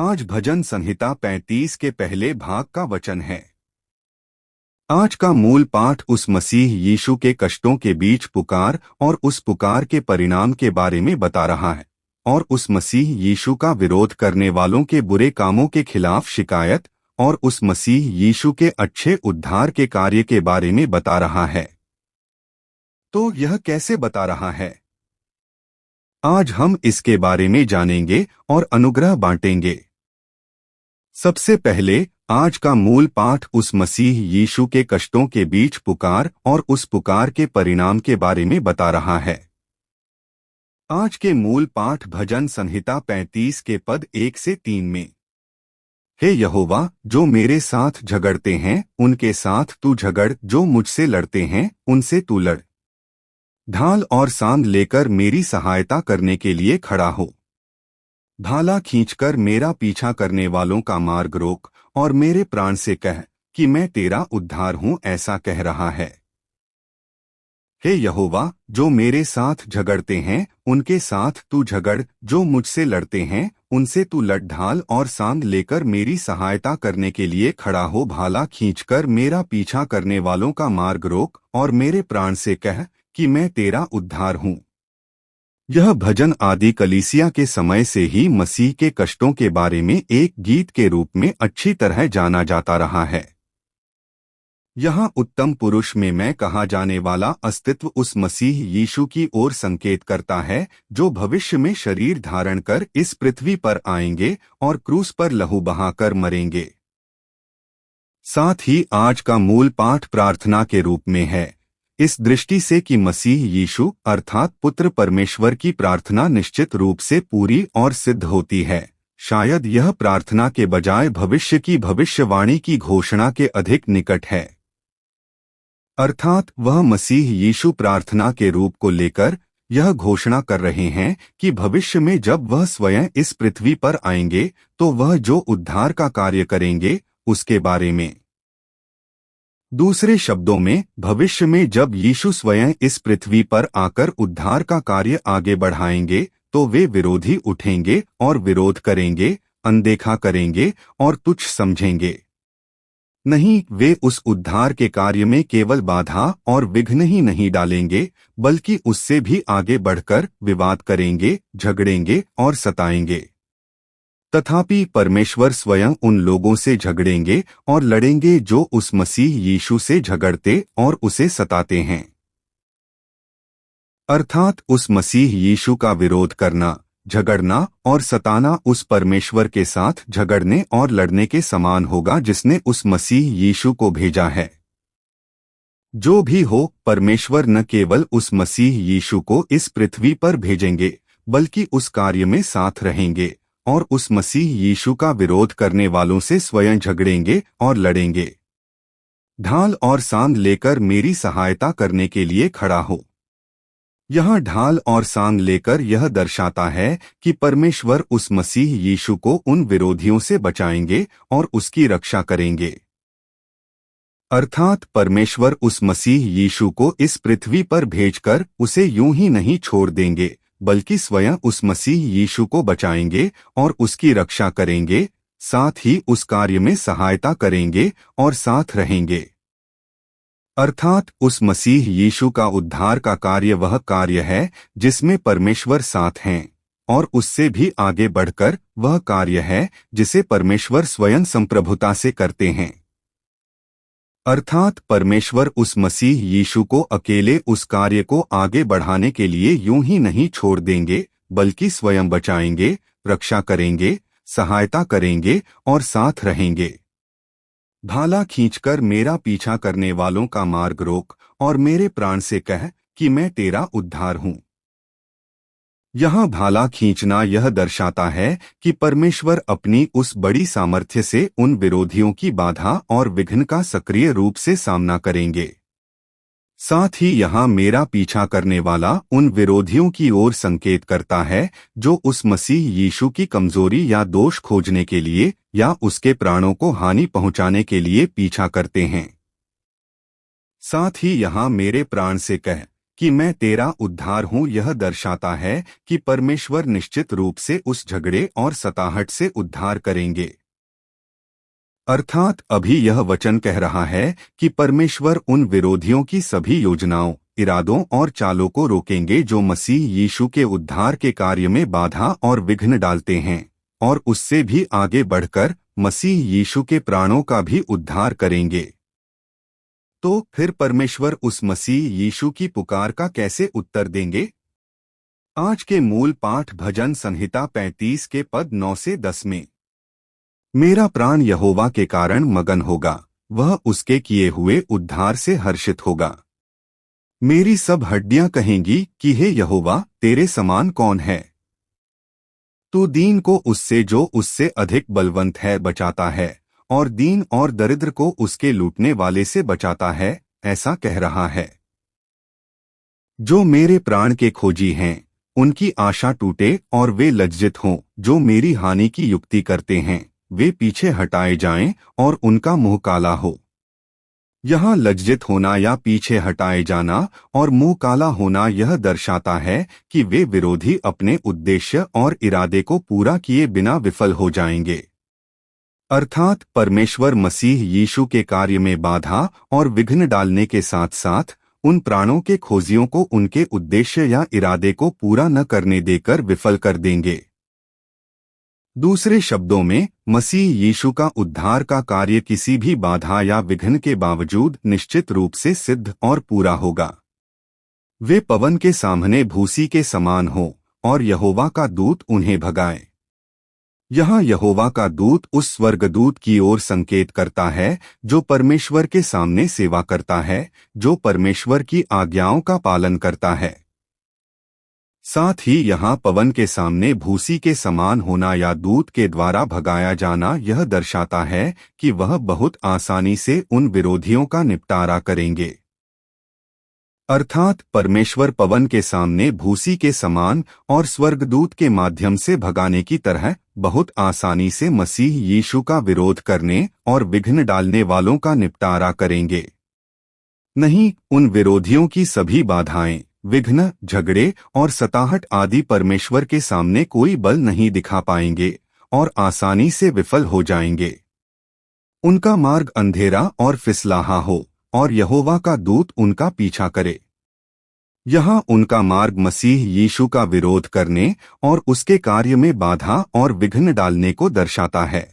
आज भजन संहिता 35 के पहले भाग का वचन है। आज का मूल पाठ उस मसीह यीशु के कष्टों के बीच पुकार और उस पुकार के परिणाम के बारे में बता रहा है और उस मसीह यीशु का विरोध करने वालों के बुरे कामों के खिलाफ शिकायत और उस मसीह यीशु के अच्छे उद्धार के कार्य के बारे में बता रहा है। तो यह कैसे बता रहा है? आज हम इसके बारे में जानेंगे और अनुग्रह बांटेंगे। सबसे पहले आज का मूल पाठ उस मसीह यीशु के कष्टों के बीच पुकार और उस पुकार के परिणाम के बारे में बता रहा है। आज के मूल पाठ भजन संहिता 35 के पद 1 से 3 में, हे यहोवा, जो मेरे साथ झगड़ते हैं उनके साथ तू झगड़, जो मुझसे लड़ते हैं उनसे तू लड़। ढाल और सांद लेकर मेरी सहायता करने के लिए खड़ा हो। भाला खींचकर मेरा पीछा करने वालों का मार्ग रोक और मेरे प्राण से कह कि मैं तेरा उद्धार हूं, ऐसा कह रहा है। हे यहोवा, जो मेरे साथ झगड़ते हैं उनके साथ तू झगड़, जो मुझसे लड़ते हैं उनसे तू लड़। ढाल और सांद लेकर मेरी सहायता करने के लिए खड़ा हो। भाला खींचकर मेरा पीछा करने वालों का मार्ग रोक और मेरे प्राण से कह कि मैं तेरा उद्धार हूं। यह भजन आदि कलीसिया के समय से ही मसीह के कष्टों के बारे में एक गीत के रूप में अच्छी तरह जाना जाता रहा है। यहाँ उत्तम पुरुष में मैं कहा जाने वाला अस्तित्व उस मसीह यीशु की ओर संकेत करता है जो भविष्य में शरीर धारण कर इस पृथ्वी पर आएंगे और क्रूस पर लहू बहाकर मरेंगे। साथ ही आज का मूल पाठ प्रार्थना के रूप में है, इस दृष्टि से कि मसीह यीशु अर्थात पुत्र परमेश्वर की प्रार्थना निश्चित रूप से पूरी और सिद्ध होती है। शायद यह प्रार्थना के बजाय भविष्य की भविष्यवाणी की घोषणा के अधिक निकट है। अर्थात वह मसीह यीशु प्रार्थना के रूप को लेकर यह घोषणा कर रहे हैं कि भविष्य में जब वह स्वयं इस पृथ्वी पर आएंगे तो वह जो उद्धार का कार्य करेंगे उसके बारे में। दूसरे शब्दों में, भविष्य में जब यीशु स्वयं इस पृथ्वी पर आकर उद्धार का कार्य आगे बढ़ाएंगे तो वे विरोधी उठेंगे और विरोध करेंगे, अनदेखा करेंगे और तुच्छ समझेंगे। नहीं, वे उस उद्धार के कार्य में केवल बाधा और विघ्न ही नहीं डालेंगे बल्कि उससे भी आगे बढ़कर विवाद करेंगे, झगड़ेंगे और सताएंगे। तथापि परमेश्वर स्वयं उन लोगों से झगड़ेंगे और लड़ेंगे जो उस मसीह यीशु से झगड़ते और उसे सताते हैं। अर्थात उस मसीह यीशु का विरोध करना, झगड़ना और सताना उस परमेश्वर के साथ झगड़ने और लड़ने के समान होगा जिसने उस मसीह यीशु को भेजा है। जो भी हो, परमेश्वर न केवल उस मसीह यीशु को इस पृथ्वी पर भेजेंगे बल्कि उस कार्य में साथ रहेंगे और उस मसीह यीशु का विरोध करने वालों से स्वयं झगड़ेंगे और लड़ेंगे। ढाल और सांद लेकर मेरी सहायता करने के लिए खड़ा हो। यह ढाल और सांद लेकर यह दर्शाता है कि परमेश्वर उस मसीह यीशु को उन विरोधियों से बचाएंगे और उसकी रक्षा करेंगे। अर्थात परमेश्वर उस मसीह यीशु को इस पृथ्वी पर भेजकर उसे यूं ही नहीं छोड़ देंगे बल्कि स्वयं उस मसीह यीशु को बचाएंगे और उसकी रक्षा करेंगे, साथ ही उस कार्य में सहायता करेंगे और साथ रहेंगे। अर्थात उस मसीह यीशु का उद्धार का कार्य वह कार्य है जिसमें परमेश्वर साथ हैं और उससे भी आगे बढ़कर वह कार्य है जिसे परमेश्वर स्वयं संप्रभुता से करते हैं। अर्थात परमेश्वर उस मसीह यीशु को अकेले उस कार्य को आगे बढ़ाने के लिए यूं ही नहीं छोड़ देंगे बल्कि स्वयं बचाएंगे, रक्षा करेंगे, सहायता करेंगे और साथ रहेंगे। भाला खींचकर मेरा पीछा करने वालों का मार्ग रोक और मेरे प्राण से कह कि मैं तेरा उद्धार हूं। यहाँ भाला खींचना यह दर्शाता है कि परमेश्वर अपनी उस बड़ी सामर्थ्य से उन विरोधियों की बाधा और विघ्न का सक्रिय रूप से सामना करेंगे। साथ ही यहाँ मेरा पीछा करने वाला उन विरोधियों की ओर संकेत करता है जो उस मसीह यीशु की कमजोरी या दोष खोजने के लिए या उसके प्राणों को हानि पहुंचाने के लिए पीछा करते हैं। साथ ही यहाँ मेरे प्राण से कह कि मैं तेरा उद्धार हूं, यह दर्शाता है कि परमेश्वर निश्चित रूप से उस झगड़े और सताहट से उद्धार करेंगे। अर्थात अभी यह वचन कह रहा है कि परमेश्वर उन विरोधियों की सभी योजनाओं, इरादों और चालों को रोकेंगे जो मसीह यीशु के उद्धार के कार्य में बाधा और विघ्न डालते हैं, और उससे भी आगे बढ़कर मसीह यीशु के प्राणों का भी उद्धार करेंगे। तो फिर परमेश्वर उस मसीह यीशु की पुकार का कैसे उत्तर देंगे? आज के मूल पाठ भजन संहिता 35 के पद 9 से 10 में, मेरा प्राण यहोवा के कारण मगन होगा, वह उसके किए हुए उद्धार से हर्षित होगा। मेरी सब हड्डियां कहेंगी कि हे यहोवा, तेरे समान कौन है। तू दीन को उससे जो उससे अधिक बलवंत है बचाता है, और दीन और दरिद्र को उसके लूटने वाले से बचाता है, ऐसा कह रहा है। जो मेरे प्राण के खोजी हैं, उनकी आशा टूटे और वे लज्जित हों। जो मेरी हानि की युक्ति करते हैं, वे पीछे हटाए जाएं और उनका मुंह काला हो। यहाँ लज्जित होना या पीछे हटाए जाना और मुंह काला होना यह दर्शाता है कि वे विरोधी अपने उद्देश्य और इरादे को पूरा किए बिना विफल हो जाएंगे। अर्थात परमेश्वर मसीह यीशु के कार्य में बाधा और विघ्न डालने के साथ साथ उन प्राणों के खोजियों को उनके उद्देश्य या इरादे को पूरा न करने देकर विफल कर देंगे। दूसरे शब्दों में, मसीह यीशु का उद्धार का कार्य किसी भी बाधा या विघ्न के बावजूद निश्चित रूप से सिद्ध और पूरा होगा। वे पवन के सामने भूसी के समान हो और यहोवा का दूत उन्हें भगाए। यहाँ यहोवा का दूत उस स्वर्गदूत की ओर संकेत करता है जो परमेश्वर के सामने सेवा करता है, जो परमेश्वर की आज्ञाओं का पालन करता है। साथ ही यहाँ पवन के सामने भूसी के समान होना या दूत के द्वारा भगाया जाना यह दर्शाता है कि वह बहुत आसानी से उन विरोधियों का निपटारा करेंगे। अर्थात परमेश्वर पवन के सामने भूसी के समान और स्वर्गदूत के माध्यम से भगाने की तरह बहुत आसानी से मसीह यीशु का विरोध करने और विघ्न डालने वालों का निपटारा करेंगे। नहीं, उन विरोधियों की सभी बाधाएं, विघ्न, झगड़े और सताहट आदि परमेश्वर के सामने कोई बल नहीं दिखा पाएंगे और आसानी से विफल हो जाएंगे। उनका मार्ग अंधेरा और फिसलाहा हो और यहोवा का दूत उनका पीछा करे। यहाँ उनका मार्ग मसीह यीशु का विरोध करने और उसके कार्य में बाधा और विघ्न डालने को दर्शाता है।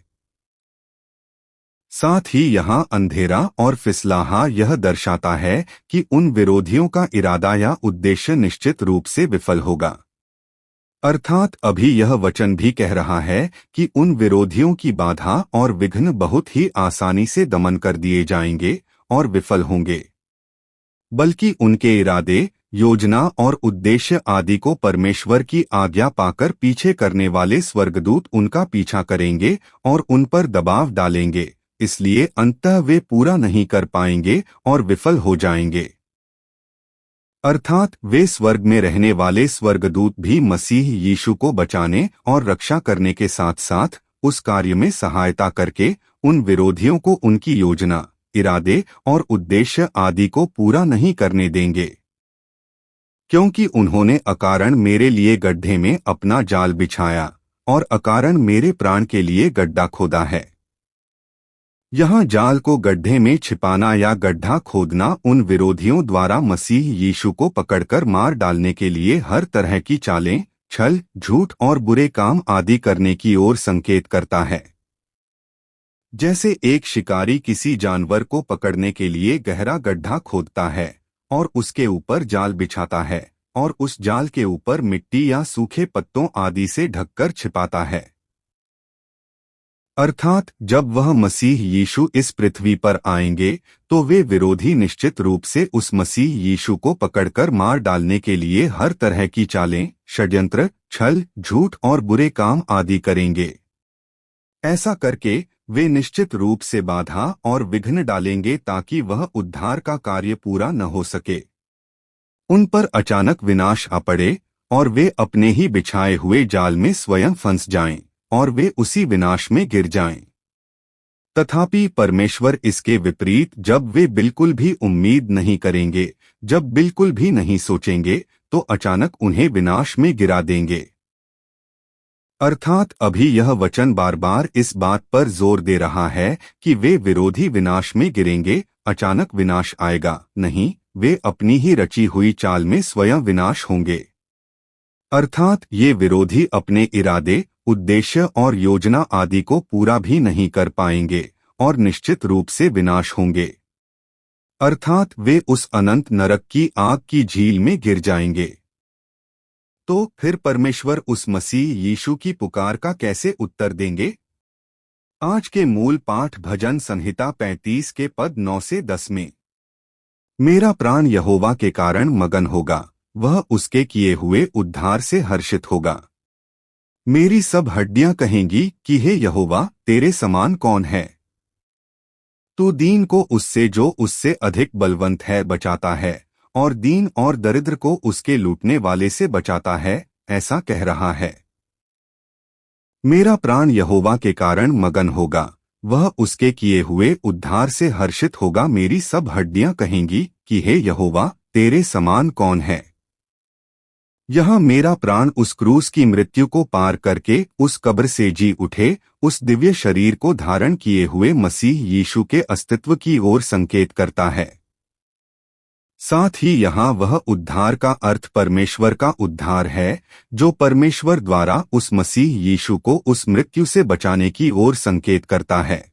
साथ ही यहाँ अंधेरा और फिसलाहा यह दर्शाता है कि उन विरोधियों का इरादा या उद्देश्य निश्चित रूप से विफल होगा। अर्थात अभी यह वचन भी कह रहा है कि उन विरोधियों की बाधा और विघ्न बहुत ही आसानी से दमन कर दिए जाएंगे और विफल होंगे, बल्कि उनके इरादे, योजना और उद्देश्य आदि को परमेश्वर की आज्ञा पाकर पीछे करने वाले स्वर्गदूत उनका पीछा करेंगे और उन पर दबाव डालेंगे, इसलिए अंततः वे पूरा नहीं कर पाएंगे और विफल हो जाएंगे। अर्थात वे स्वर्ग में रहने वाले स्वर्गदूत भी मसीह यीशु को बचाने और रक्षा करने के साथ साथ उस कार्य में सहायता करके उन विरोधियों को उनकी योजना, इरादे और उद्देश्य आदि को पूरा नहीं करने देंगे, क्योंकि उन्होंने अकारण मेरे लिए गड्ढे में अपना जाल बिछाया और अकारण मेरे प्राण के लिए गड्ढा खोदा है। यहाँ जाल को गड्ढे में छिपाना या गड्ढा खोदना उन विरोधियों द्वारा मसीह यीशु को पकड़कर मार डालने के लिए हर तरह की चालें, छल, झूठ और बुरे काम आदि करने की ओर संकेत करता है। जैसे एक शिकारी किसी जानवर को पकड़ने के लिए गहरा गड्ढा खोदता है और उसके ऊपर जाल बिछाता है और उस जाल के ऊपर मिट्टी या सूखे पत्तों आदि से ढककर छिपाता है। अर्थात जब वह मसीह यीशु इस पृथ्वी पर आएंगे तो वे विरोधी निश्चित रूप से उस मसीह यीशु को पकड़कर मार डालने के लिए हर तरह की चालें, षड्यंत्र, छल, झूठ और बुरे काम आदि करेंगे। ऐसा करके वे निश्चित रूप से बाधा और विघ्न डालेंगे ताकि वह उद्धार का कार्य पूरा न हो सके। उन पर अचानक विनाश आ पड़े और वे अपने ही बिछाए हुए जाल में स्वयं फंस जाएं और वे उसी विनाश में गिर जाएं। तथापि परमेश्वर इसके विपरीत, जब वे बिल्कुल भी उम्मीद नहीं करेंगे, जब बिल्कुल भी नहीं सोचेंगे, तो अचानक उन्हें विनाश में गिरा देंगे। अर्थात अभी यह वचन बार बार इस बात पर जोर दे रहा है कि वे विरोधी विनाश में गिरेंगे। अचानक विनाश आएगा नहीं, वे अपनी ही रची हुई चाल में स्वयं विनाश होंगे। अर्थात ये विरोधी अपने इरादे, उद्देश्य और योजना आदि को पूरा भी नहीं कर पाएंगे और निश्चित रूप से विनाश होंगे। अर्थात वे उस अनंत नरक की आग की झील में गिर जाएंगे। तो फिर परमेश्वर उस मसीह यीशु की पुकार का कैसे उत्तर देंगे? आज के मूल पाठ भजन संहिता 35 के पद 9 से 10 में, मेरा प्राण यहोवा के कारण मगन होगा, वह उसके किए हुए उद्धार से हर्षित होगा। मेरी सब हड्डियां कहेंगी कि हे यहोवा, तेरे समान कौन है। तू दीन को उससे जो उससे अधिक बलवंत है बचाता है, और दीन और दरिद्र को उसके लूटने वाले से बचाता है, ऐसा कह रहा है। मेरा प्राण यहोवा के कारण मगन होगा, वह उसके किए हुए उद्धार से हर्षित होगा। मेरी सब हड्डियां कहेंगी कि हे यहोवा, तेरे समान कौन है। यहाँ मेरा प्राण उस क्रूस की मृत्यु को पार करके उस कब्र से जी उठे, उस दिव्य शरीर को धारण किए हुए मसीह यीशु के अस्तित्व की ओर संकेत करता है। साथ ही यहाँ वह उद्धार का अर्थ परमेश्वर का उद्धार है, जो परमेश्वर द्वारा उस मसीह यीशु को उस मृत्यु से बचाने की ओर संकेत करता है।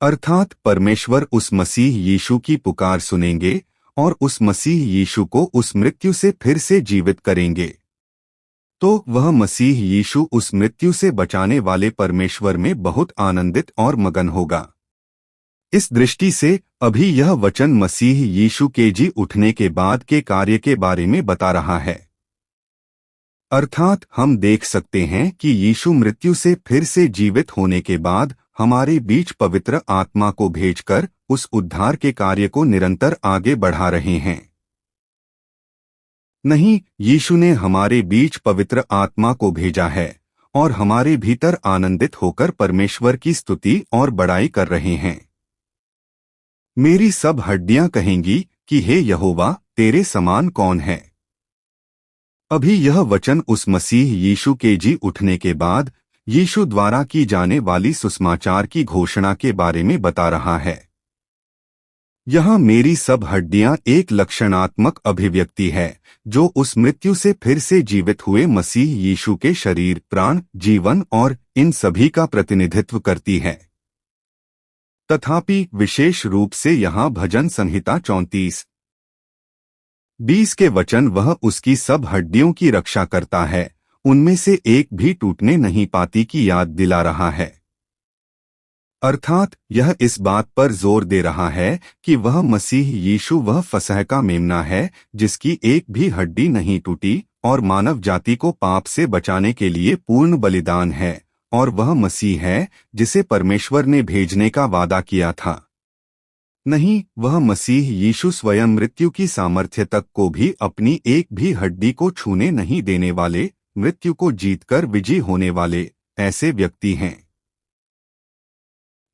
अर्थात परमेश्वर उस मसीह यीशु की पुकार सुनेंगे और उस मसीह यीशु को उस मृत्यु से फिर से जीवित करेंगे। तो वह मसीह यीशु उस मृत्यु से बचाने वाले परमेश्वर में बहुत आनंदित और मगन होगा। इस दृष्टि से अभी यह वचन मसीह यीशु के जी उठने के बाद के कार्य के बारे में बता रहा है। अर्थात हम देख सकते हैं कि यीशु मृत्यु से फिर से जीवित होने के बाद हमारे बीच पवित्र आत्मा को भेजकर उस उद्धार के कार्य को निरंतर आगे बढ़ा रहे हैं। नहीं, यीशु ने हमारे बीच पवित्र आत्मा को भेजा है और हमारे भीतर आनंदित होकर परमेश्वर की स्तुति और बड़ाई कर रहे हैं। मेरी सब हड्डियां कहेंगी कि हे यहोवा, तेरे समान कौन है। अभी यह वचन उस मसीह यीशु के जी उठने के बाद यीशु द्वारा की जाने वाली सुसमाचार की घोषणा के बारे में बता रहा है। यहाँ मेरी सब हड्डियां एक लक्षणात्मक अभिव्यक्ति है जो उस मृत्यु से फिर से जीवित हुए मसीह यीशु के शरीर, प्राण, जीवन और इन सभी का प्रतिनिधित्व करती है। तथापि विशेष रूप से यहाँ भजन संहिता 34:20 के वचन वह उसकी सब हड्डियों की रक्षा करता है, उनमें से एक भी टूटने नहीं पाती की याद दिला रहा है। अर्थात यह इस बात पर जोर दे रहा है कि वह मसीह यीशु वह फसह का मेमना है जिसकी एक भी हड्डी नहीं टूटी और मानव जाति को पाप से बचाने के लिए पूर्ण बलिदान है, और वह मसीह है जिसे परमेश्वर ने भेजने का वादा किया था। नहीं, वह मसीह यीशु स्वयं मृत्यु की सामर्थ्य तक को भी अपनी एक भी हड्डी को छूने नहीं देने वाले, मृत्यु को जीतकर विजयी होने वाले ऐसे व्यक्ति हैं।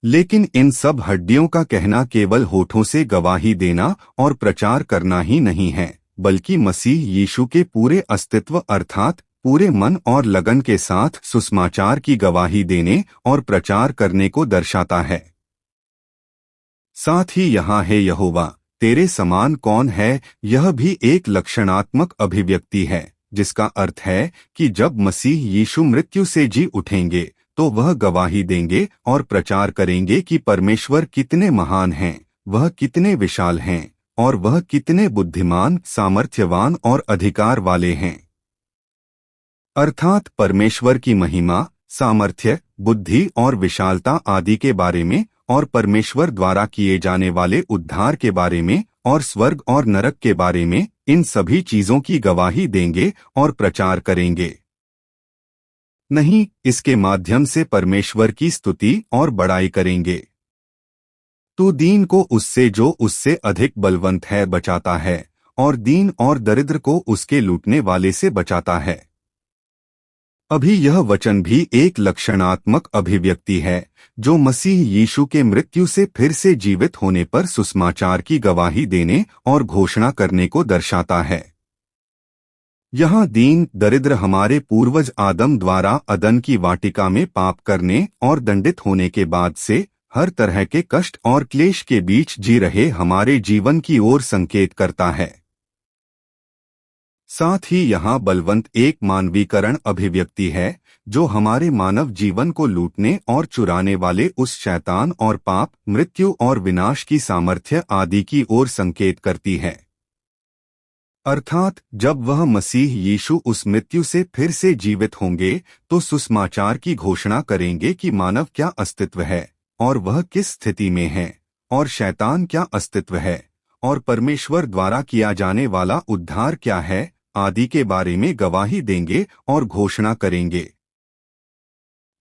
लेकिन इन सब हड्डियों का कहना केवल होठों से गवाही देना और प्रचार करना ही नहीं है, बल्कि मसीह यीशु के पूरे अस्तित्व अर्थात पूरे मन और लगन के साथ सुसमाचार की गवाही देने और प्रचार करने को दर्शाता है। साथ ही यहाँ हे यहोवा, तेरे समान कौन है, यह भी एक लक्षणात्मक अभिव्यक्ति है, जिसका अर्थ है कि जब मसीह यीशु मृत्यु से जी उठेंगे तो वह गवाही देंगे और प्रचार करेंगे कि परमेश्वर कितने महान हैं, वह कितने विशाल हैं और वह कितने बुद्धिमान, सामर्थ्यवान और अधिकार वाले हैं। अर्थात परमेश्वर की महिमा, सामर्थ्य, बुद्धि और विशालता आदि के बारे में और परमेश्वर द्वारा किए जाने वाले उद्धार के बारे में और स्वर्ग और नरक के बारे में, इन सभी चीजों की गवाही देंगे और प्रचार करेंगे। नहीं, इसके माध्यम से परमेश्वर की स्तुति और बड़ाई करेंगे। तू दीन को उससे जो उससे अधिक बलवंत है बचाता है और दीन और दरिद्र को उसके लूटने वाले से बचाता है। अभी यह वचन भी एक लक्षणात्मक अभिव्यक्ति है जो मसीह यीशु के मृत्यु से फिर से जीवित होने पर सुसमाचार की गवाही देने और घोषणा करने को दर्शाता है। यहाँ दीन दरिद्र हमारे पूर्वज आदम द्वारा अदन की वाटिका में पाप करने और दंडित होने के बाद से हर तरह के कष्ट और क्लेश के बीच जी रहे हमारे जीवन की ओर संकेत करता है। साथ ही यहाँ बलवंत एक मानवीकरण अभिव्यक्ति है जो हमारे मानव जीवन को लूटने और चुराने वाले उस शैतान और पाप, मृत्यु और विनाश की सामर्थ्य आदि की ओर संकेत करती है। अर्थात जब वह मसीह यीशु उस मृत्यु से फिर से जीवित होंगे तो सुसमाचार की घोषणा करेंगे कि मानव क्या अस्तित्व है और वह किस स्थिति में है, और शैतान क्या अस्तित्व है, और परमेश्वर द्वारा किया जाने वाला उद्धार क्या है आदि के बारे में गवाही देंगे और घोषणा करेंगे।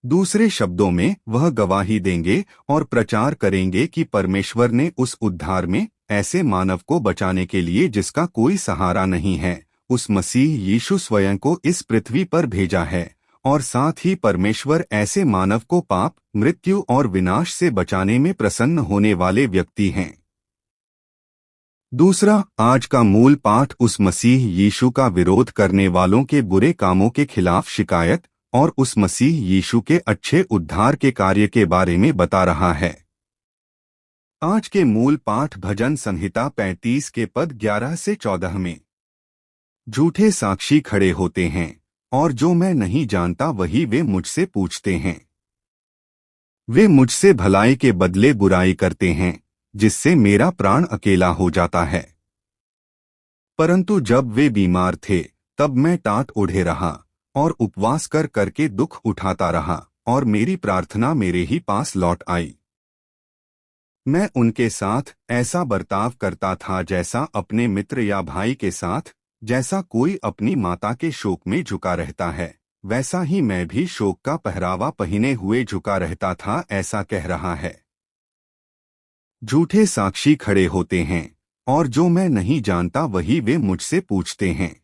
दूसरे शब्दों में वह गवाही देंगे और प्रचार करेंगे कि परमेश्वर ने उस उद्धार में ऐसे मानव को बचाने के लिए जिसका कोई सहारा नहीं है, उस मसीह यीशु स्वयं को इस पृथ्वी पर भेजा है, और साथ ही परमेश्वर ऐसे मानव को पाप, मृत्यु और विनाश से बचाने में प्रसन्न होने वाले व्यक्ति हैं। दूसरा, आज का मूल पाठ उस मसीह यीशु का विरोध करने वालों के बुरे कामों के खिलाफ शिकायत और उस मसीह यीशु के अच्छे उद्धार के कार्य के बारे में बता रहा है। आज के मूल पाठ भजन संहिता 35 के पद 11 से 14 में झूठे साक्षी खड़े होते हैं और जो मैं नहीं जानता वही वे मुझसे पूछते हैं। वे मुझसे भलाई के बदले बुराई करते हैं जिससे मेरा प्राण अकेला हो जाता है। परंतु जब वे बीमार थे तब मैं टाट ओढ़े रहा और उपवास कर करके दुख उठाता रहा और मेरी प्रार्थना मेरे ही पास लौट आई। मैं उनके साथ ऐसा बर्ताव करता था जैसा अपने मित्र या भाई के साथ, जैसा कोई अपनी माता के शोक में झुका रहता है, वैसा ही मैं भी शोक का पहरावा पहने हुए झुका रहता था, ऐसा कह रहा है। झूठे साक्षी खड़े होते हैं और जो मैं नहीं जानता वही वे मुझसे पूछते हैं।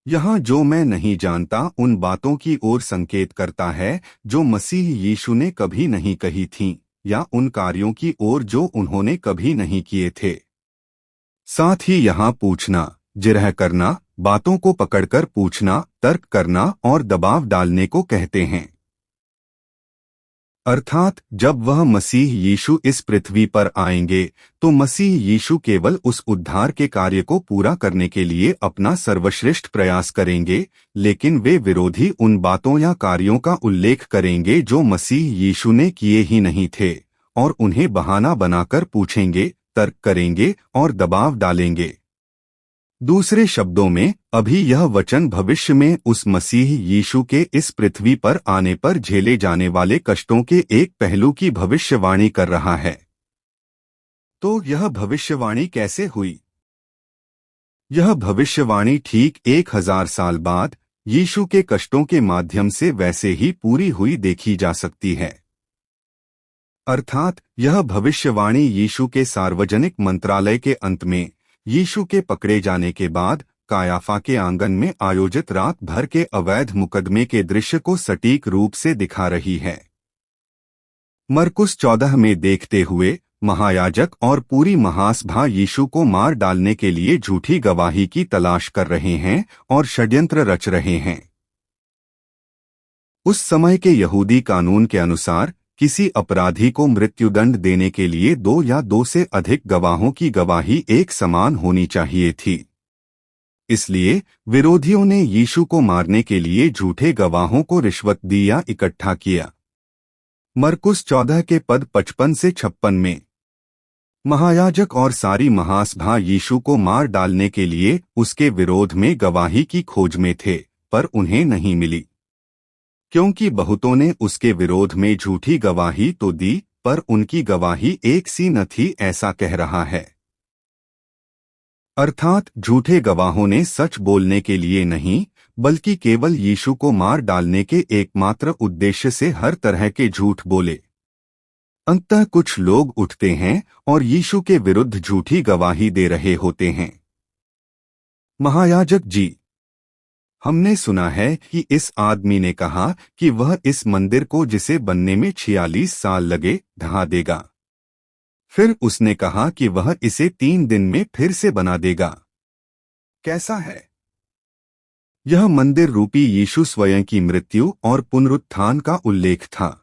यहाँ जो मैं नहीं जानता उन बातों की ओर संकेत करता है जो मसीह यीशु ने कभी नहीं कही थीं, या उन कार्यों की ओर जो उन्होंने कभी नहीं किए थे। साथ ही यहाँ पूछना, जिरह करना, बातों को पकड़कर पूछना, तर्क करना और दबाव डालने को कहते हैं। अर्थात जब वह मसीह यीशु इस पृथ्वी पर आएंगे तो मसीह यीशु केवल उस उद्धार के कार्य को पूरा करने के लिए अपना सर्वश्रेष्ठ प्रयास करेंगे, लेकिन वे विरोधी उन बातों या कार्यों का उल्लेख करेंगे जो मसीह यीशु ने किए ही नहीं थे, और उन्हें बहाना बनाकर पूछेंगे, तर्क करेंगे और दबाव डालेंगे। दूसरे शब्दों में, अभी यह वचन भविष्य में उस मसीह यीशु के इस पृथ्वी पर आने पर झेले जाने वाले कष्टों के एक पहलू की भविष्यवाणी कर रहा है। तो यह भविष्यवाणी कैसे हुई? यह भविष्यवाणी ठीक 1000 साल बाद यीशु के कष्टों के माध्यम से वैसे ही पूरी हुई देखी जा सकती है। अर्थात यह भविष्यवाणी यीशु के सार्वजनिक मंत्रालय के अंत में, यीशु के पकड़े जाने के बाद कायाफा के आंगन में आयोजित रात भर के अवैध मुकदमे के दृश्य को सटीक रूप से दिखा रही है। मरकुस 14 में देखते हुए महायाजक और पूरी महासभा यीशु को मार डालने के लिए झूठी गवाही की तलाश कर रहे हैं और षड्यंत्र रच रहे हैं। उस समय के यहूदी कानून के अनुसार किसी अपराधी को मृत्युदंड देने के लिए 2 या 2 से अधिक गवाहों की गवाही एक समान होनी चाहिए थी। इसलिए विरोधियों ने यीशु को मारने के लिए झूठे गवाहों को रिश्वत दी या इकट्ठा किया। मरकुस 14 के पद 55 से 56 में महायाजक और सारी महासभा यीशु को मार डालने के लिए उसके विरोध में गवाही की खोज में थे, पर उन्हें नहीं मिली, क्योंकि बहुतों ने उसके विरोध में झूठी गवाही तो दी, पर उनकी गवाही एक सी न थी, ऐसा कह रहा है। अर्थात झूठे गवाहों ने सच बोलने के लिए नहीं, बल्कि केवल यीशु को मार डालने के एकमात्र उद्देश्य से हर तरह के झूठ बोले। अंततः कुछ लोग उठते हैं और यीशु के विरुद्ध झूठी गवाही दे रहे होते हैं। महायाजक जी, हमने सुना है कि इस आदमी ने कहा कि वह इस मंदिर को जिसे बनने में 46 साल लगे ढहा देगा। फिर उसने कहा कि वह इसे 3 दिन में फिर से बना देगा। कैसा है? यह मंदिर रूपी यीशु स्वयं की मृत्यु और पुनरुत्थान का उल्लेख था।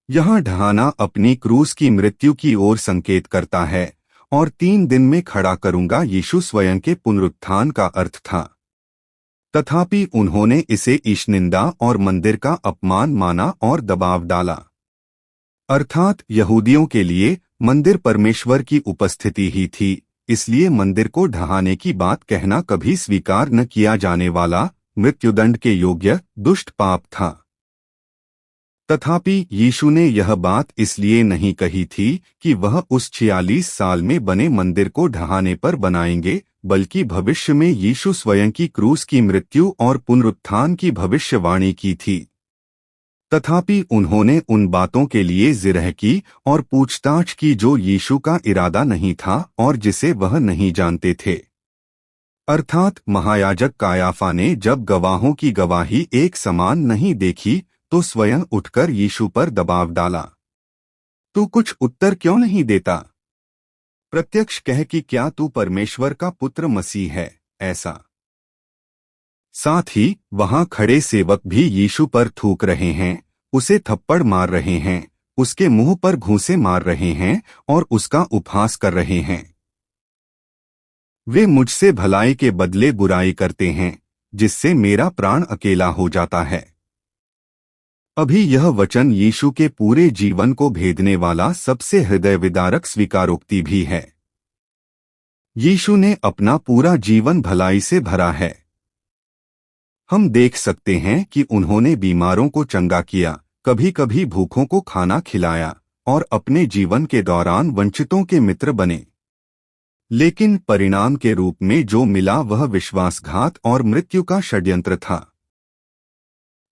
यहाँ ढहाना अपनी क्रूस की मृत्यु की ओर संकेत करता है और 3 दिन में खड़ा करूंगा यीशु स्वयं के पुनरुत्थान का अर्थ था। तथापि उन्होंने इसे ईशनिंदा और मंदिर का अपमान माना और दबाव डाला। अर्थात यहूदियों के लिए मंदिर परमेश्वर की उपस्थिति ही थी, इसलिए मंदिर को ढहाने की बात कहना कभी स्वीकार न किया जाने वाला मृत्युदंड के योग्य दुष्ट पाप था। तथापि यीशु ने यह बात इसलिए नहीं कही थी कि वह उस 46 साल में बने मंदिर को ढहाने पर बनाएंगे, बल्कि भविष्य में यीशु स्वयं की क्रूस की मृत्यु और पुनरुत्थान की भविष्यवाणी की थी। तथापि उन्होंने उन बातों के लिए जिरह की और पूछताछ की जो यीशु का इरादा नहीं था और जिसे वह नहीं जानते थे। अर्थात महायाजक कायाफा ने जब गवाहों की गवाही एक समान नहीं देखी तो स्वयं उठकर यीशु पर दबाव डाला। तू कुछ उत्तर क्यों नहीं देता? प्रत्यक्ष कह कि क्या तू परमेश्वर का पुत्र मसीह है, ऐसा। साथ ही वहां खड़े सेवक भी यीशु पर थूक रहे हैं, उसे थप्पड़ मार रहे हैं, उसके मुंह पर घूंसे मार रहे हैं और उसका उपहास कर रहे हैं। वे मुझसे भलाई के बदले बुराई करते हैं, जिससे मेरा प्राण अकेला हो जाता है। अभी यह वचन यीशु के पूरे जीवन को भेदने वाला सबसे हृदय विदारक स्वीकारोक्ति भी है। यीशु ने अपना पूरा जीवन भलाई से भरा है। हम देख सकते हैं कि उन्होंने बीमारों को चंगा किया, कभी कभी भूखों को खाना खिलाया और अपने जीवन के दौरान वंचितों के मित्र बने। लेकिन परिणाम के रूप में जो मिला वह विश्वासघात और मृत्यु का षड्यंत्र था।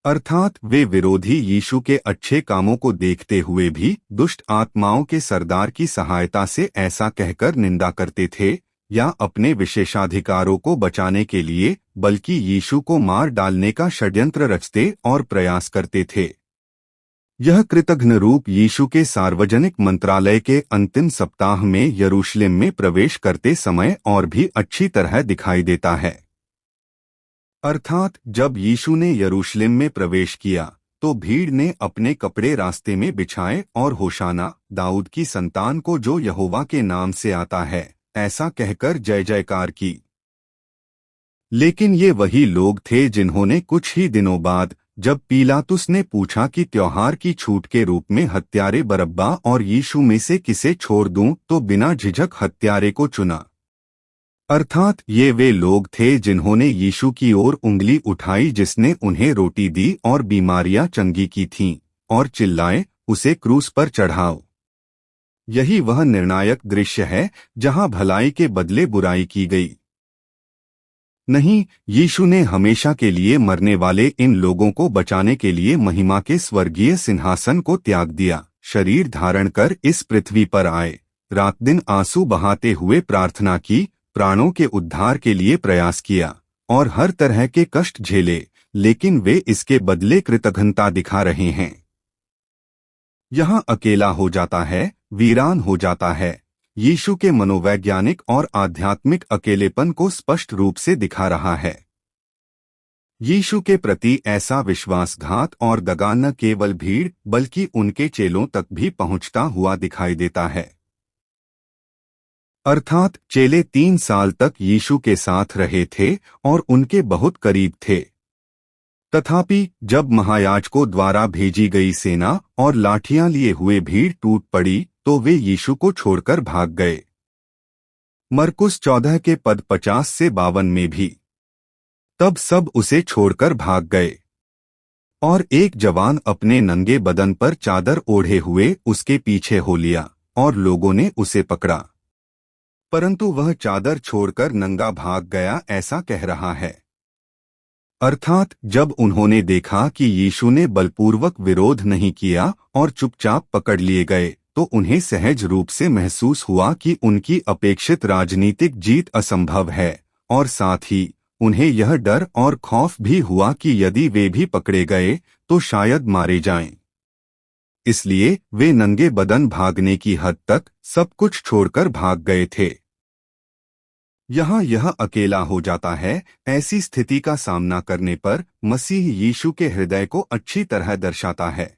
अर्थात वे विरोधी यीशु के अच्छे कामों को देखते हुए भी दुष्ट आत्माओं के सरदार की सहायता से ऐसा कहकर निंदा करते थे, या अपने विशेषाधिकारों को बचाने के लिए बल्कि यीशु को मार डालने का षड्यंत्र रचते और प्रयास करते थे। यह कृतघ्न रूप यीशु के सार्वजनिक मंत्रालय के अंतिम सप्ताह में यरूशलेम में प्रवेश करते समय और भी अच्छी तरह दिखाई देता है। अर्थात जब यीशु ने यरूशलेम में प्रवेश किया तो भीड़ ने अपने कपड़े रास्ते में बिछाए और होशाना दाऊद की संतान को जो यहोवा के नाम से आता है, ऐसा कहकर जय जयकार की। लेकिन ये वही लोग थे जिन्होंने कुछ ही दिनों बाद जब पीलातुस ने पूछा कि त्योहार की छूट के रूप में हत्यारे बरअब्बा और यीशु में से किसे छोड़ दूं, तो बिना झिझक हत्यारे को चुना। अर्थात ये वे लोग थे जिन्होंने यीशु की ओर उंगली उठाई जिसने उन्हें रोटी दी और बीमारियां चंगी की थीं, और चिल्लाए, उसे क्रूस पर चढ़ाओ। यही वह निर्णायक दृश्य है जहां भलाई के बदले बुराई की गई। नहीं, यीशु ने हमेशा के लिए मरने वाले इन लोगों को बचाने के लिए महिमा के स्वर्गीय सिंहासन को त्याग दिया, शरीर धारण कर इस पृथ्वी पर आए, रात दिन आंसू बहाते हुए प्रार्थना की, प्राणों के उद्धार के लिए प्रयास किया और हर तरह के कष्ट झेले, लेकिन वे इसके बदले कृतघ्नता दिखा रहे हैं। यहाँ अकेला हो जाता है, वीरान हो जाता है। यीशु के मनोवैज्ञानिक और आध्यात्मिक अकेलेपन को स्पष्ट रूप से दिखा रहा है। यीशु के प्रति ऐसा विश्वासघात और दगा न केवल भीड़ बल्कि उनके चेलों तक भी पहुंचता हुआ दिखाई देता है। अर्थात चेले 3 साल तक यीशु के साथ रहे थे और उनके बहुत करीब थे। तथापि जब महायाजकों द्वारा भेजी गई सेना और लाठियां लिए हुए भीड़ टूट पड़ी तो वे यीशु को छोड़कर भाग गए। मरकुस 14 के पद 50 से 52 में भी। तब सब उसे छोड़कर भाग गए और एक जवान अपने नंगे बदन पर चादर ओढ़े हुए उसके पीछे हो लिया और लोगों ने उसे पकड़ा, परंतु वह चादर छोड़कर नंगा भाग गया, ऐसा कह रहा है। अर्थात जब उन्होंने देखा कि यीशु ने बलपूर्वक विरोध नहीं किया और चुपचाप पकड़ लिए गए तो उन्हें सहज रूप से महसूस हुआ कि उनकी अपेक्षित राजनीतिक जीत असंभव है, और साथ ही उन्हें यह डर और खौफ भी हुआ कि यदि वे भी पकड़े गए तो शायद मारे जाएं। इसलिए वे नंगे बदन भागने की हद तक सब कुछ छोड़कर भाग गए थे। यहाँ यह अकेला हो जाता है। ऐसी स्थिति का सामना करने पर मसीह यीशु के हृदय को अच्छी तरह दर्शाता है।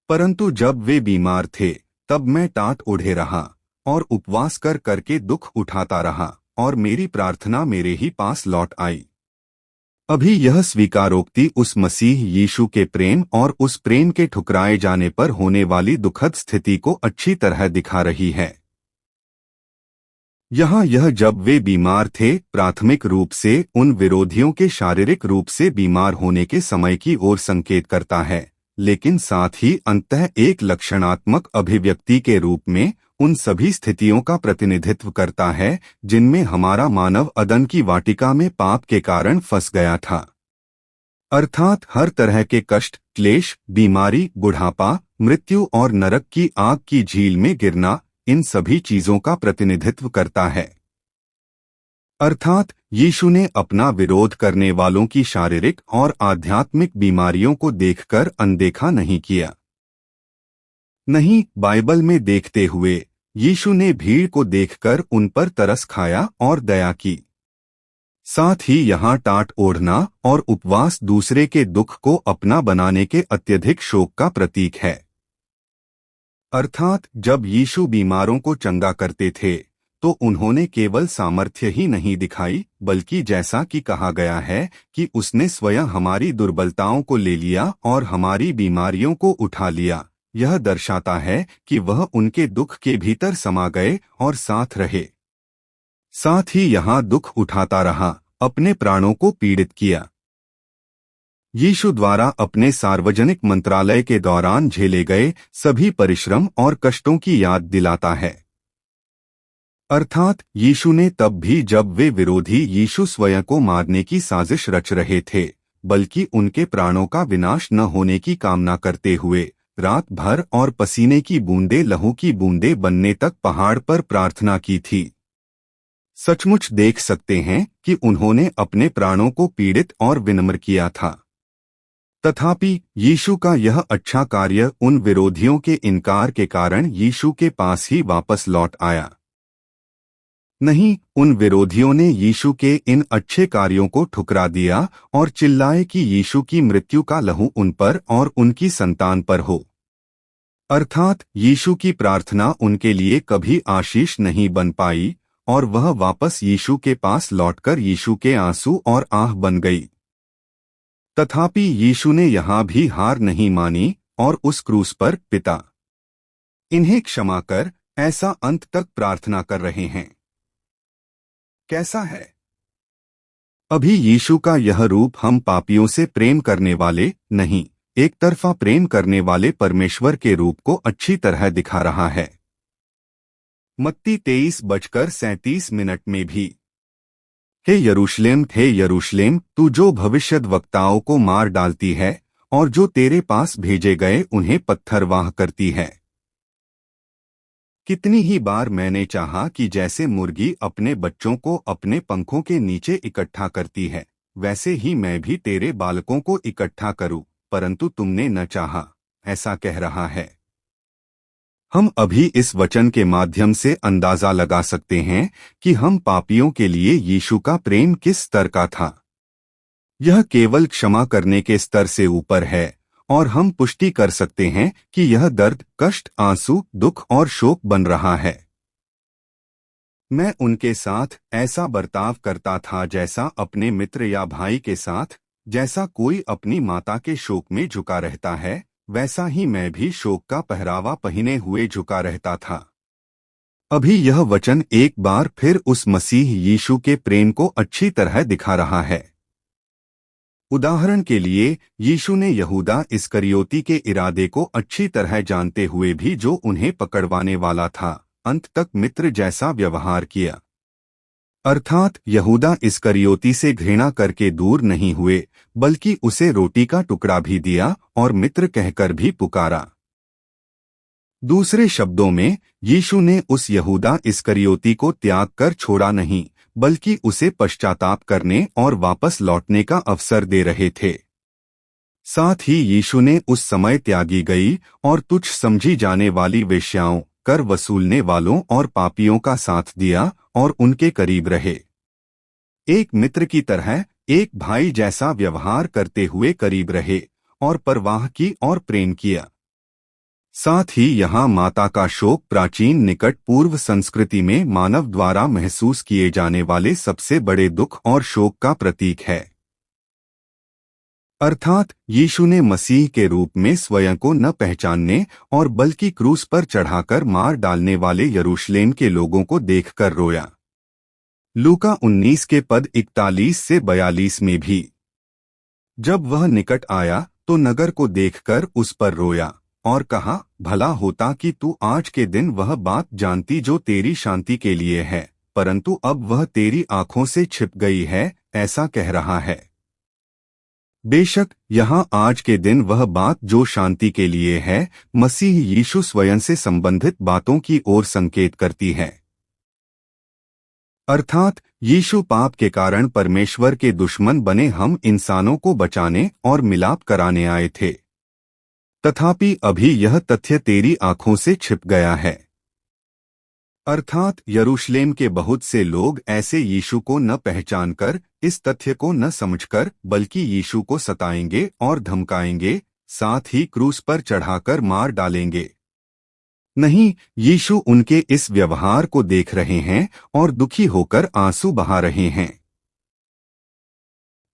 परंतु जब वे बीमार थे तब मैं टाट ओढ़े रहा और उपवास कर करके दुख उठाता रहा और मेरी प्रार्थना मेरे ही पास लौट आई। अभी यह स्वीकारोक्ति उस मसीह यीशु के प्रेम और उस प्रेम के ठुकराए जाने पर होने वाली दुखद स्थिति को अच्छी तरह दिखा रही है। यहाँ यह जब वे बीमार थे प्राथमिक रूप से उन विरोधियों के शारीरिक रूप से बीमार होने के समय की ओर संकेत करता है, लेकिन साथ ही अंततः एक लक्षणात्मक अभिव्यक्ति के रूप में उन सभी स्थितियों का प्रतिनिधित्व करता है जिनमें हमारा मानव अदन की वाटिका में पाप के कारण फंस गया था। अर्थात हर तरह के कष्ट, क्लेश, बीमारी, बुढ़ापा, मृत्यु और नरक की आग की झील में गिरना इन सभी चीजों का प्रतिनिधित्व करता है। अर्थात यीशु ने अपना विरोध करने वालों की शारीरिक और आध्यात्मिक बीमारियों को देखकर अनदेखा नहीं किया। नहीं, बाइबल में देखते हुए यीशु ने भीड़ को देखकर उन पर तरस खाया और दया की। साथ ही यहाँ टाट ओढ़ना और उपवास दूसरे के दुख को अपना बनाने के अत्यधिक शोक का प्रतीक है। अर्थात जब यीशु बीमारों को चंगा करते थे तो उन्होंने केवल सामर्थ्य ही नहीं दिखाई, बल्कि जैसा कि कहा गया है कि उसने स्वयं हमारी दुर्बलताओं को ले लिया और हमारी बीमारियों को उठा लिया। यह दर्शाता है कि वह उनके दुख के भीतर समा गए और साथ रहे। साथ ही यहाँ दुख उठाता रहा, अपने प्राणों को पीड़ित किया। यीशु द्वारा अपने सार्वजनिक मंत्रालय के दौरान झेले गए सभी परिश्रम और कष्टों की याद दिलाता है। अर्थात यीशु ने तब भी, जब वे विरोधी यीशु स्वयं को मारने की साजिश रच रहे थे, बल्कि उनके प्राणों का विनाश न होने की कामना करते हुए रात भर और पसीने की बूंदें लहू की बूंदें बनने तक पहाड़ पर प्रार्थना की थी। सचमुच देख सकते हैं कि उन्होंने अपने प्राणों को पीड़ित और विनम्र किया था। तथापि यीशु का यह अच्छा कार्य उन विरोधियों के इनकार के कारण यीशु के पास ही वापस लौट आया। नहीं, उन विरोधियों ने यीशु के इन अच्छे कार्यों को ठुकरा दिया और चिल्लाए कि यीशु की मृत्यु का लहू उन पर और उनकी संतान पर हो। अर्थात यीशु की प्रार्थना उनके लिए कभी आशीष नहीं बन पाई और वह वापस यीशु के पास लौटकर यीशु के आंसू और आह बन गई। तथापि यीशु ने यहाँ भी हार नहीं मानी और उस क्रूस पर, पिता, इन्हें क्षमा कर, ऐसा अंत तक प्रार्थना कर रहे हैं। कैसा है? अभी यीशु का यह रूप हम पापियों से प्रेम करने वाले, नहीं, एक तरफा प्रेम करने वाले परमेश्वर के रूप को अच्छी तरह दिखा रहा है। मत्ती 23:37 में भी, हे यरूशलेम, तू जो भविष्यद्वक्ताओं को मार डालती है और जो तेरे पास भेजे गए उन्हें पत्थरवाह करती है। कितनी ही बार मैंने चाहा कि जैसे मुर्गी अपने बच्चों को अपने पंखों के नीचे इकट्ठा करती है, वैसे ही मैं भी तेरे बालकों को इकट्ठा करूं, परंतु तुमने न चाहा, ऐसा कह रहा है। हम अभी इस वचन के माध्यम से अंदाजा लगा सकते हैं कि हम पापियों के लिए यीशु का प्रेम किस स्तर का था। यह केवल क्षमा करने के स्तर से ऊपर है और हम पुष्टि कर सकते हैं कि यह दर्द, कष्ट, आंसू, दुख और शोक बन रहा है। मैं उनके साथ ऐसा बर्ताव करता था जैसा अपने मित्र या भाई के साथ, जैसा कोई अपनी माता के शोक में झुका रहता है, वैसा ही मैं भी शोक का पहरावा पहने हुए झुका रहता था। अभी यह वचन एक बार फिर उस मसीह यीशु के प्रेम को अच्छी तरह दिखा रहा है। उदाहरण के लिए यीशु ने यहूदा इस्करियोती के इरादे को अच्छी तरह जानते हुए भी, जो उन्हें पकड़वाने वाला था, अंत तक मित्र जैसा व्यवहार किया। अर्थात यहूदा इस्करियोती से घृणा करके दूर नहीं हुए, बल्कि उसे रोटी का टुकड़ा भी दिया और मित्र कहकर भी पुकारा। दूसरे शब्दों में, यीशु ने उस यहूदा इस्करियोती को त्याग कर छोड़ा नहीं, बल्कि उसे पश्चाताप करने और वापस लौटने का अवसर दे रहे थे। साथ ही यीशु ने उस समय त्यागी गई और तुच्छ समझी जाने वाली वेश्याओं, कर वसूलने वालों और पापियों का साथ दिया और उनके करीब रहे। एक मित्र की तरह, एक भाई जैसा व्यवहार करते हुए करीब रहे और परवाह की और प्रेम किया। साथ ही यहाँ माता का शोक प्राचीन निकट पूर्व संस्कृति में मानव द्वारा महसूस किए जाने वाले सबसे बड़े दुख और शोक का प्रतीक है। अर्थात यीशु ने मसीह के रूप में स्वयं को न पहचानने और बल्कि क्रूस पर चढ़ाकर मार डालने वाले यरूशलेम के लोगों को देखकर रोया। लूका 19 के पद 41 से 42 में भी, जब वह निकट आया तो नगर को देखकर उस पर रोया और कहा, भला होता कि तू आज के दिन वह बात जानती जो तेरी शांति के लिए है, परंतु अब वह तेरी आंखों से छिप गई है, ऐसा कह रहा है। बेशक यहाँ आज के दिन वह बात जो शांति के लिए है, मसीह यीशु स्वयं से संबंधित बातों की ओर संकेत करती है। अर्थात यीशु पाप के कारण परमेश्वर के दुश्मन बने हम इंसानों को बचाने और मिलाप कराने आए थे। तथापि अभी यह तथ्य तेरी आंखों से छिप गया है। अर्थात यरूशलेम के बहुत से लोग ऐसे यीशु को न पहचानकर, इस तथ्य को न समझकर, बल्कि यीशु को सताएंगे और धमकाएंगे, साथ ही क्रूस पर चढ़ाकर मार डालेंगे। नहीं, यीशु उनके इस व्यवहार को देख रहे हैं और दुखी होकर आंसू बहा रहे हैं।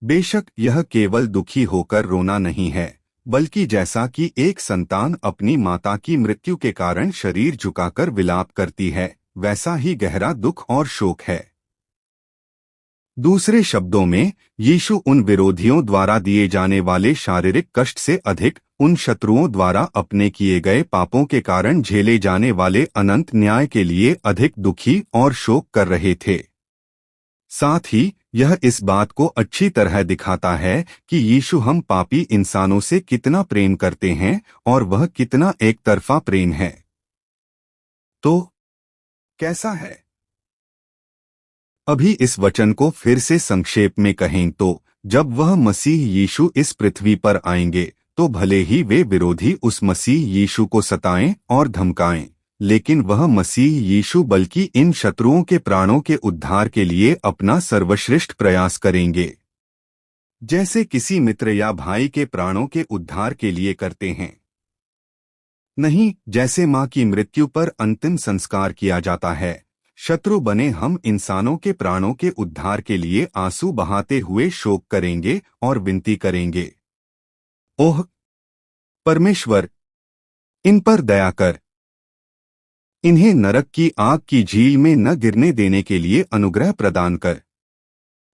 बेशक यह केवल दुखी होकर रोना नहीं है, बल्कि जैसा कि एक संतान अपनी माता की मृत्यु के कारण शरीर झुकाकर विलाप करती है, वैसा ही गहरा दुख और शोक है। दूसरे शब्दों में, यीशु उन विरोधियों द्वारा दिए जाने वाले शारीरिक कष्ट से अधिक उन शत्रुओं द्वारा अपने किए गए पापों के कारण झेले जाने वाले अनंत न्याय के लिए अधिक दुखी और शोक कर रहे थे। साथ ही यह इस बात को अच्छी तरह दिखाता है कि यीशु हम पापी इंसानों से कितना प्रेम करते हैं और वह कितना एक तरफा प्रेम है। तो कैसा है? अभी इस वचन को फिर से संक्षेप में कहें तो, जब वह मसीह यीशु इस पृथ्वी पर आएंगे तो भले ही वे विरोधी उस मसीह यीशु को सताएं और धमकाएं, लेकिन वह मसीह यीशु बल्कि इन शत्रुओं के प्राणों के उद्धार के लिए अपना सर्वश्रेष्ठ प्रयास करेंगे, जैसे किसी मित्र या भाई के प्राणों के उद्धार के लिए करते हैं। नहीं, जैसे मां की मृत्यु पर अंतिम संस्कार किया जाता है, शत्रु बने हम इंसानों के प्राणों के उद्धार के लिए आंसू बहाते हुए शोक करेंगे और विनती करेंगे, ओह परमेश्वर, इन पर दया कर, इन्हें नरक की आग की झील में न गिरने देने के लिए अनुग्रह प्रदान कर।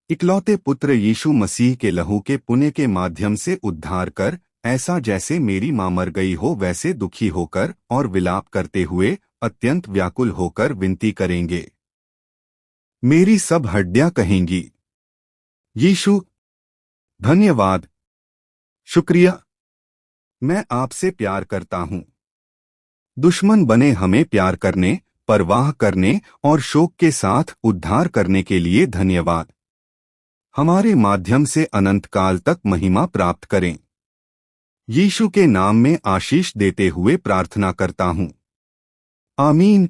इकलौते पुत्र यीशु मसीह के लहू के पुण्य के माध्यम से उद्धार कर, ऐसा जैसे मेरी मां मर गई हो वैसे दुखी होकर और विलाप करते हुए अत्यंत व्याकुल होकर विनती करेंगे। मेरी सब हड्डियां कहेंगी, यीशु धन्यवाद, शुक्रिया, मैं आपसे प्यार करता हूं। दुश्मन बने हमें प्यार करने, परवाह करने और शोक के साथ उद्धार करने के लिए धन्यवाद। हमारे माध्यम से अनंत काल तक महिमा प्राप्त करें। यीशु के नाम में आशीष देते हुए प्रार्थना करता हूं। आमीन।